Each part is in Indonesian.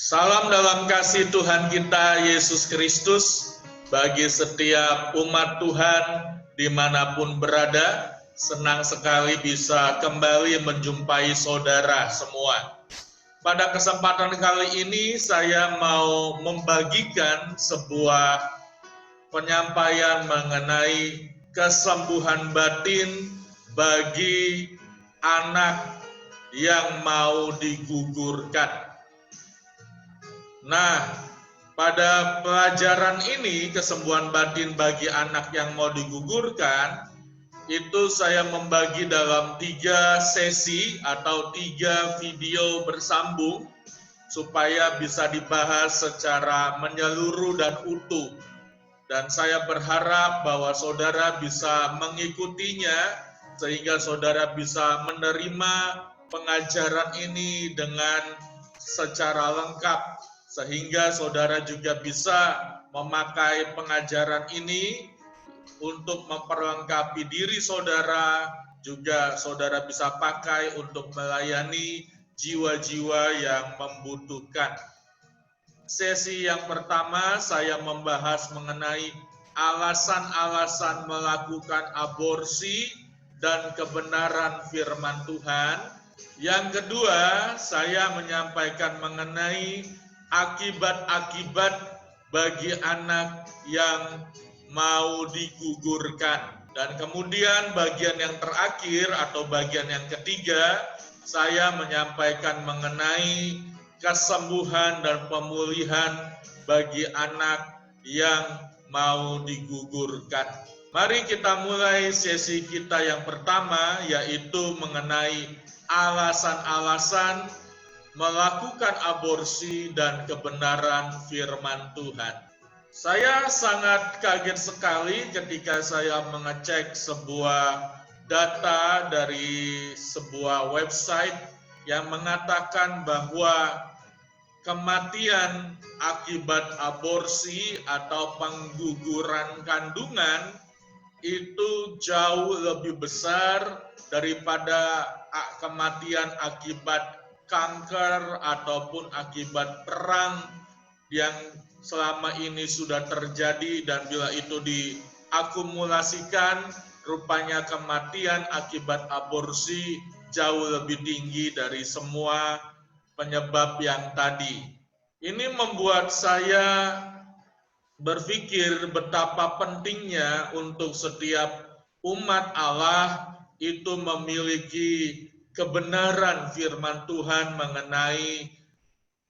Salam dalam kasih Tuhan kita Yesus Kristus bagi setiap umat Tuhan dimanapun berada. Senang sekali bisa kembali menjumpai saudara semua. Pada kesempatan kali ini saya mau membagikan sebuah penyampaian mengenai kesembuhan batin bagi anak yang mau digugurkan. Nah, pada pelajaran ini, kesembuhan batin bagi anak yang mau digugurkan, itu saya membagi dalam 3 sesi atau 3 video bersambung supaya bisa dibahas secara menyeluruh dan utuh. Dan saya berharap bahwa saudara bisa mengikutinya sehingga saudara bisa menerima pengajaran ini dengan secara lengkap, sehingga saudara juga bisa memakai pengajaran ini untuk memperlengkapi diri saudara, juga saudara bisa pakai untuk melayani jiwa-jiwa yang membutuhkan. Sesi yang pertama saya membahas mengenai alasan-alasan melakukan aborsi dan kebenaran firman Tuhan. Yang kedua, saya menyampaikan mengenai akibat-akibat bagi anak yang mau digugurkan. Dan kemudian bagian yang terakhir atau bagian yang ketiga, saya menyampaikan mengenai kesembuhan dan pemulihan bagi anak yang mau digugurkan. Mari kita mulai sesi kita yang pertama, yaitu mengenai alasan-alasan melakukan aborsi dan kebenaran firman Tuhan. Saya sangat kaget sekali ketika saya mengecek sebuah data dari sebuah website yang mengatakan bahwa kematian akibat aborsi atau pengguguran kandungan itu jauh lebih besar daripada kematian akibat kanker ataupun akibat perang yang selama ini sudah terjadi, dan bila itu diakumulasikan, rupanya kematian akibat aborsi jauh lebih tinggi dari semua penyebab yang tadi. Ini membuat saya berpikir betapa pentingnya untuk setiap umat Allah itu memiliki kebenaran firman Tuhan mengenai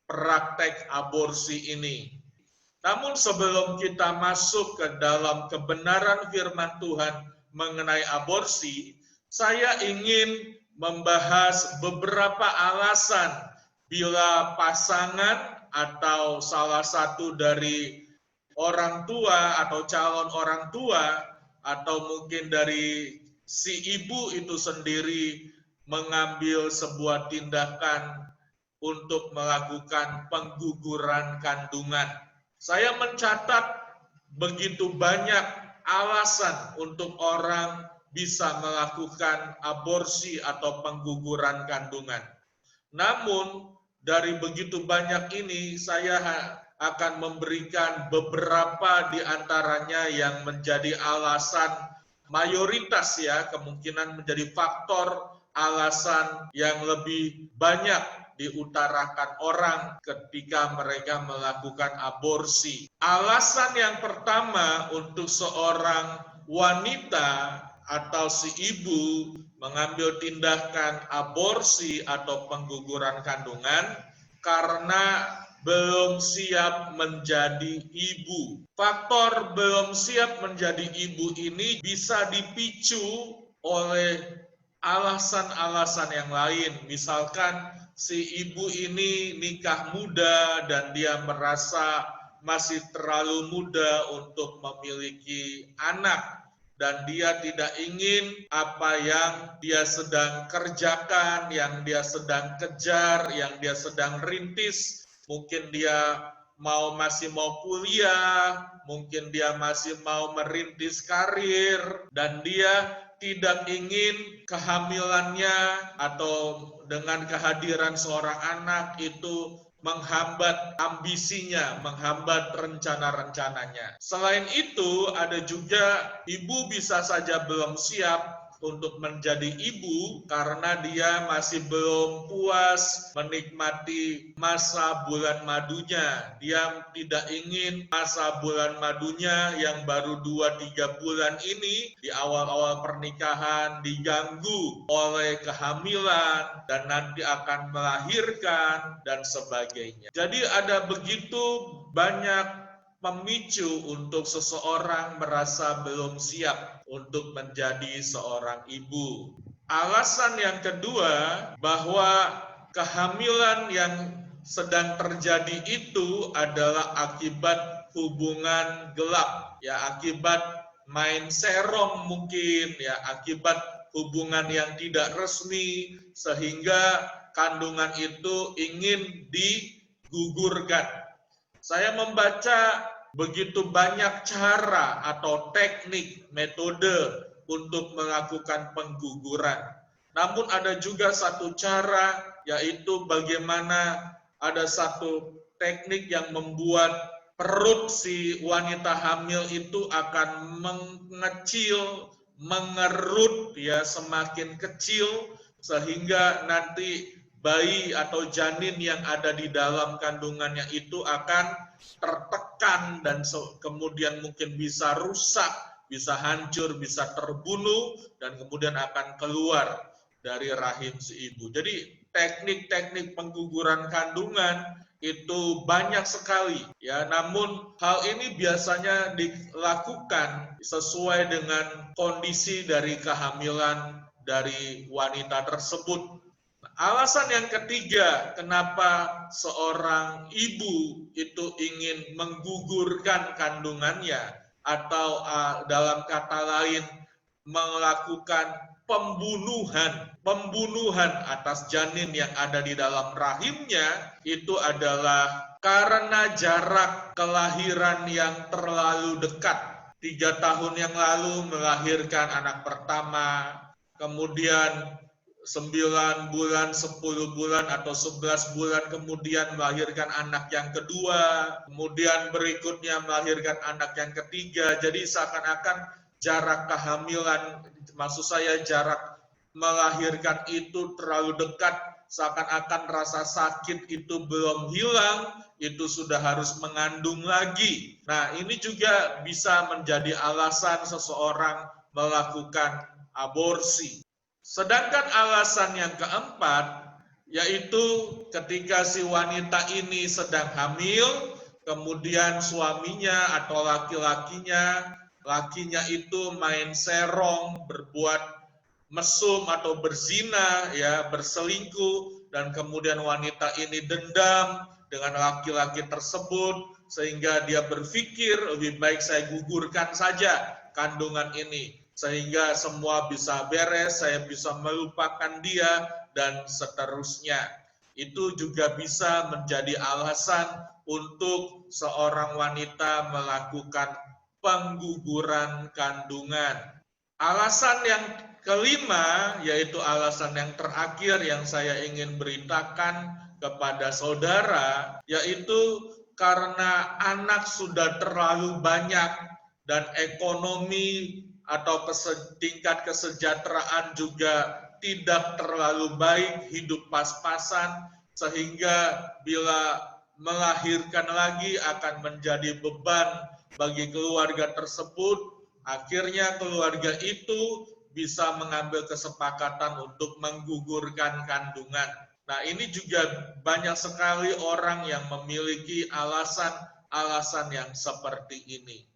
praktek aborsi ini. Namun sebelum kita masuk ke dalam kebenaran firman Tuhan mengenai aborsi, saya ingin membahas beberapa alasan bila pasangan atau salah satu dari orang tua atau calon orang tua atau mungkin dari si ibu itu sendiri mengambil sebuah tindakan untuk melakukan pengguguran kandungan. Saya mencatat begitu banyak alasan untuk orang bisa melakukan aborsi atau pengguguran kandungan. Namun dari begitu banyak ini saya akan memberikan beberapa di antaranya yang menjadi alasan mayoritas, ya, kemungkinan menjadi faktor alasan yang lebih banyak diutarakan orang ketika mereka melakukan aborsi. Alasan yang pertama untuk seorang wanita atau si ibu mengambil tindakan aborsi atau pengguguran kandungan karena belum siap menjadi ibu. Faktor belum siap menjadi ibu ini bisa dipicu oleh alasan-alasan yang lain. Misalkan si ibu ini nikah muda dan dia merasa masih terlalu muda untuk memiliki anak, dan dia tidak ingin apa yang dia sedang kerjakan, yang dia sedang kejar, yang dia sedang rintis. Mungkin dia masih mau kuliah, mungkin dia masih mau merintis karir, dan dia tidak ingin kehamilannya atau dengan kehadiran seorang anak itu menghambat ambisinya, menghambat rencana-rencananya. Selain itu, ada juga ibu bisa saja belum siap untuk menjadi ibu karena dia masih belum puas menikmati masa bulan madunya. Dia tidak ingin masa bulan madunya yang baru 2-3 bulan ini di awal-awal pernikahan diganggu oleh kehamilan dan nanti akan melahirkan dan sebagainya. Jadi ada begitu banyak memicu untuk seseorang merasa belum siap untuk menjadi seorang ibu. Alasan yang kedua, bahwa kehamilan yang sedang terjadi itu adalah akibat hubungan gelap, ya, akibat main serong mungkin, ya, akibat hubungan yang tidak resmi, sehingga kandungan itu ingin digugurkan. Saya membaca begitu banyak cara atau teknik, metode untuk melakukan pengguguran. Namun ada juga satu cara, yaitu bagaimana ada satu teknik yang membuat perut si wanita hamil itu akan mengecil, mengerut, ya, semakin kecil, sehingga nanti bayi atau janin yang ada di dalam kandungannya itu akan tertekan dan kemudian mungkin bisa rusak, bisa hancur, bisa terbunuh, dan kemudian akan keluar dari rahim si ibu. Jadi teknik-teknik pengguguran kandungan itu banyak sekali, ya. Namun hal ini biasanya dilakukan sesuai dengan kondisi dari kehamilan dari wanita tersebut. Alasan yang ketiga, kenapa seorang ibu itu ingin menggugurkan kandungannya atau dalam kata lain melakukan pembunuhan atas janin yang ada di dalam rahimnya, itu adalah karena jarak kelahiran yang terlalu dekat. 3 tahun yang lalu melahirkan anak pertama, kemudian 9 bulan, 10 bulan, atau 11 bulan kemudian melahirkan anak yang kedua, kemudian berikutnya melahirkan anak yang ketiga. Jadi seakan-akan jarak kehamilan, maksud saya jarak melahirkan itu terlalu dekat, seakan-akan rasa sakit itu belum hilang, itu sudah harus mengandung lagi. Nah, ini juga bisa menjadi alasan seseorang melakukan aborsi. Sedangkan alasan yang keempat, yaitu ketika si wanita ini sedang hamil, kemudian suaminya atau lakinya itu main serong, berbuat mesum atau berzina, ya, berselingkuh, dan kemudian wanita ini dendam dengan laki-laki tersebut, sehingga dia berpikir lebih baik saya gugurkan saja kandungan ini, sehingga semua bisa beres, saya bisa melupakan dia, dan seterusnya. Itu juga bisa menjadi alasan untuk seorang wanita melakukan pengguguran kandungan. Alasan yang kelima, yaitu alasan yang terakhir yang saya ingin beritakan kepada saudara, yaitu karena anak sudah terlalu banyak dan ekonomi atau tingkat kesejahteraan juga tidak terlalu baik, hidup pas-pasan, sehingga bila melahirkan lagi akan menjadi beban bagi keluarga tersebut. Akhirnya keluarga itu bisa mengambil kesepakatan untuk menggugurkan kandungan. Nah, ini juga banyak sekali orang yang memiliki alasan-alasan yang seperti ini.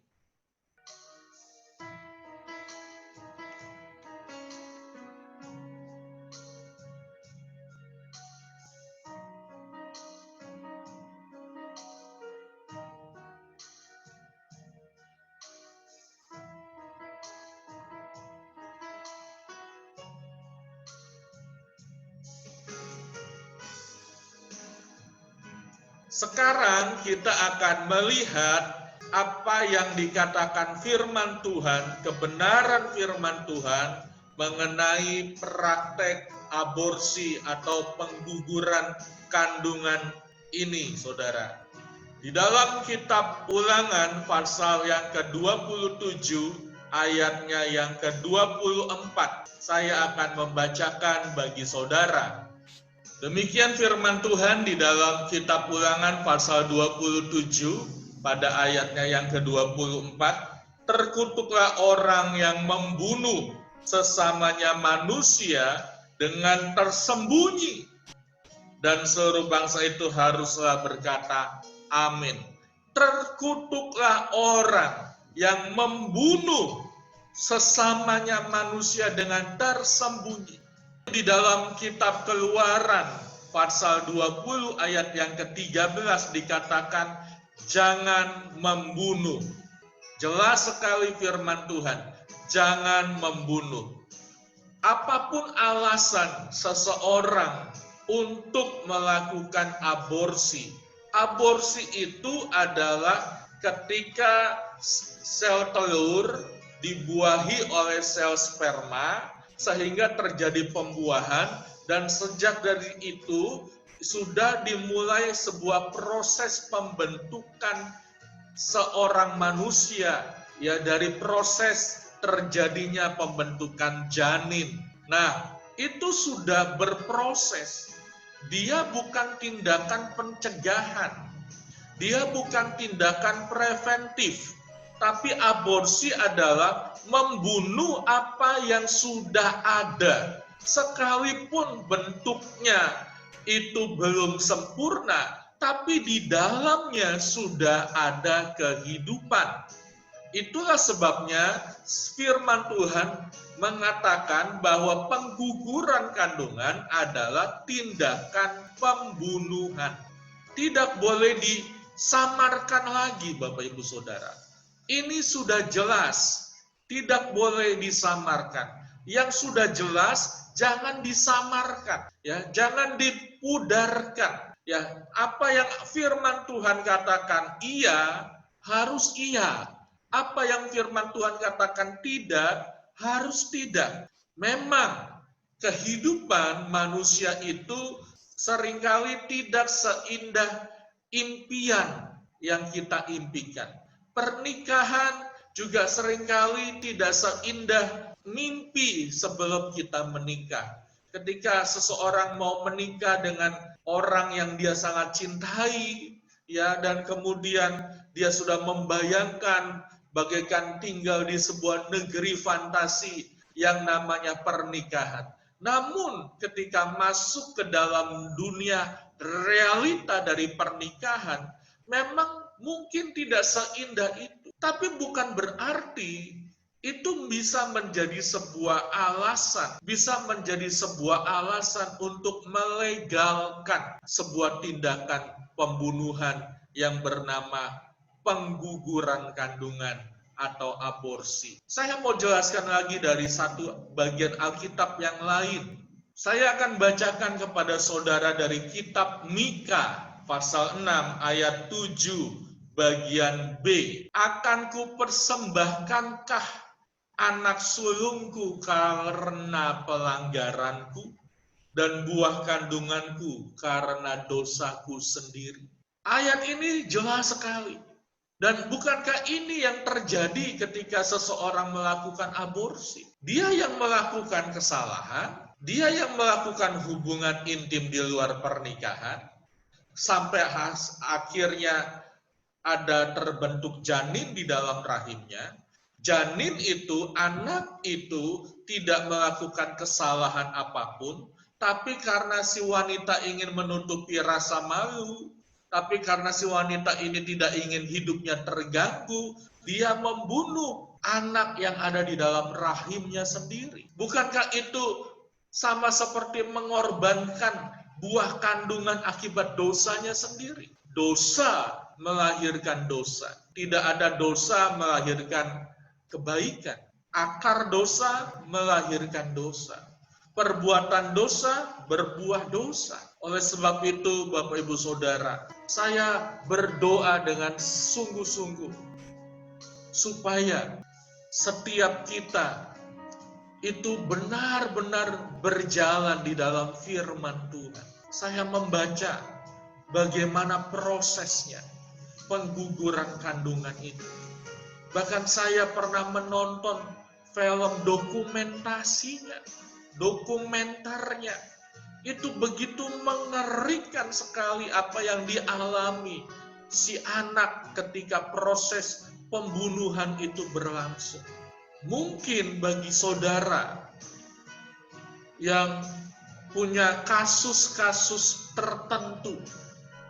Sekarang kita akan melihat apa yang dikatakan firman Tuhan, kebenaran firman Tuhan mengenai praktek aborsi atau pengguguran kandungan ini, saudara. Di dalam kitab Ulangan pasal yang ke-27 ayatnya yang ke-24, saya akan membacakan bagi saudara. Demikian firman Tuhan di dalam kitab Ulangan pasal 27 pada ayatnya yang ke-24, terkutuklah orang yang membunuh sesamanya manusia dengan tersembunyi. Dan seluruh bangsa itu haruslah berkata, amin. Terkutuklah orang yang membunuh sesamanya manusia dengan tersembunyi. Di dalam kitab Keluaran pasal 20 ayat yang ke-13 dikatakan, jangan membunuh. Jelas sekali firman Tuhan, jangan membunuh. Apapun alasan seseorang untuk melakukan aborsi. Aborsi itu adalah ketika sel telur dibuahi oleh sel sperma sehingga terjadi pembuahan, dan sejak dari itu sudah dimulai sebuah proses pembentukan seorang manusia, ya, dari proses terjadinya pembentukan janin. Nah, itu sudah berproses. Dia bukan tindakan pencegahan, dia bukan tindakan preventif, tapi aborsi adalah membunuh apa yang sudah ada. Sekalipun bentuknya itu belum sempurna, tapi di dalamnya sudah ada kehidupan. Itulah sebabnya firman Tuhan mengatakan bahwa pengguguran kandungan adalah tindakan pembunuhan. Tidak boleh disamarkan lagi, Bapak Ibu Saudara. Ini sudah jelas, tidak boleh disamarkan. Yang sudah jelas jangan disamarkan, ya, jangan dipudarkan. Ya, apa yang firman Tuhan katakan iya, harus iya. Apa yang firman Tuhan katakan tidak, harus tidak. Memang kehidupan manusia itu seringkali tidak seindah impian yang kita impikan. Pernikahan juga seringkali tidak seindah mimpi sebelum kita menikah. Ketika seseorang mau menikah dengan orang yang dia sangat cintai, ya, dan kemudian dia sudah membayangkan bagaikan tinggal di sebuah negeri fantasi yang namanya pernikahan. Namun ketika masuk ke dalam dunia realita dari pernikahan, memang mungkin tidak seindah itu. Tapi bukan berarti itu bisa menjadi sebuah alasan, bisa menjadi sebuah alasan untuk melegalkan sebuah tindakan pembunuhan yang bernama pengguguran kandungan atau aborsi. Saya mau jelaskan lagi dari satu bagian Alkitab yang lain. Saya akan bacakan kepada saudara dari kitab Mika pasal 6 ayat 7 bagian B. Akan kupersembahkankah anak sulungku karena pelanggaranku dan buah kandunganku karena dosaku sendiri. Ayat ini jelas sekali. Dan bukankah ini yang terjadi ketika seseorang melakukan aborsi? Dia yang melakukan kesalahan, dia yang melakukan hubungan intim di luar pernikahan, sampai akhirnya ada terbentuk janin di dalam rahimnya. Janin itu, anak itu tidak melakukan kesalahan apapun, tapi karena si wanita ingin menutupi rasa malu, tapi karena si wanita ini tidak ingin hidupnya terganggu, dia membunuh anak yang ada di dalam rahimnya sendiri. Bukankah itu sama seperti mengorbankan buah kandungan akibat dosanya sendiri? Dosa melahirkan dosa. Tidak ada dosa melahirkan kebaikan. Akar dosa melahirkan dosa. Perbuatan dosa berbuah dosa. Oleh sebab itu, Bapak Ibu Saudara, saya berdoa dengan sungguh-sungguh supaya setiap kita itu benar-benar berjalan di dalam firman Tuhan. Saya membaca bagaimana prosesnya pengguguran kandungan itu. Bahkan saya pernah menonton film dokumentarnya. Itu begitu mengerikan sekali apa yang dialami si anak ketika proses pembunuhan itu berlangsung. Mungkin bagi saudara yang punya kasus-kasus tertentu,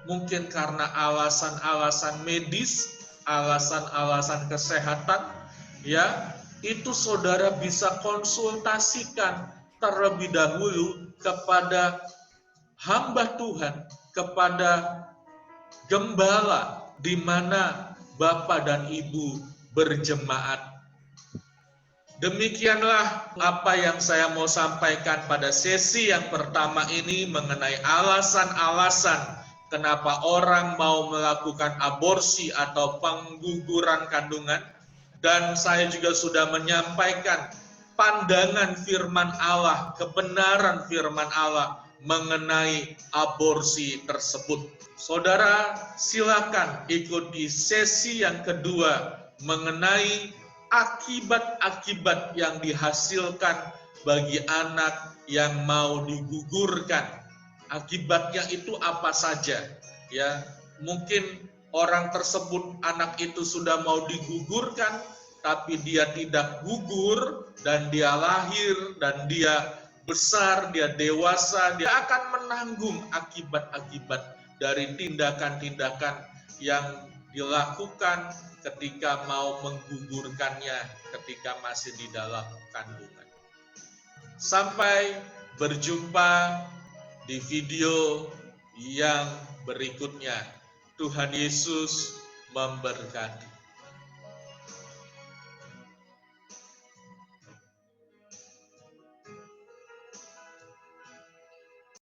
mungkin karena alasan-alasan medis, alasan-alasan kesehatan, ya, itu saudara bisa konsultasikan terlebih dahulu kepada hamba Tuhan, kepada gembala di mana Bapak dan Ibu berjemaat. Demikianlah apa yang saya mau sampaikan pada sesi yang pertama ini mengenai alasan-alasan kenapa orang mau melakukan aborsi atau pengguguran kandungan. Dan saya juga sudah menyampaikan pandangan firman Allah, kebenaran firman Allah mengenai aborsi tersebut. Saudara, silakan ikuti sesi yang kedua mengenai akibat-akibat yang dihasilkan bagi anak yang mau digugurkan. Akibatnya itu apa saja? Ya, mungkin orang tersebut, anak itu sudah mau digugurkan, tapi dia tidak gugur, dan dia lahir, dan dia besar, dia dewasa, dia akan menanggung akibat-akibat dari tindakan-tindakan yang dilakukan ketika mau menggugurkannya ketika masih di dalam kandungan. Sampai berjumpa di video yang berikutnya. Tuhan Yesus memberkati.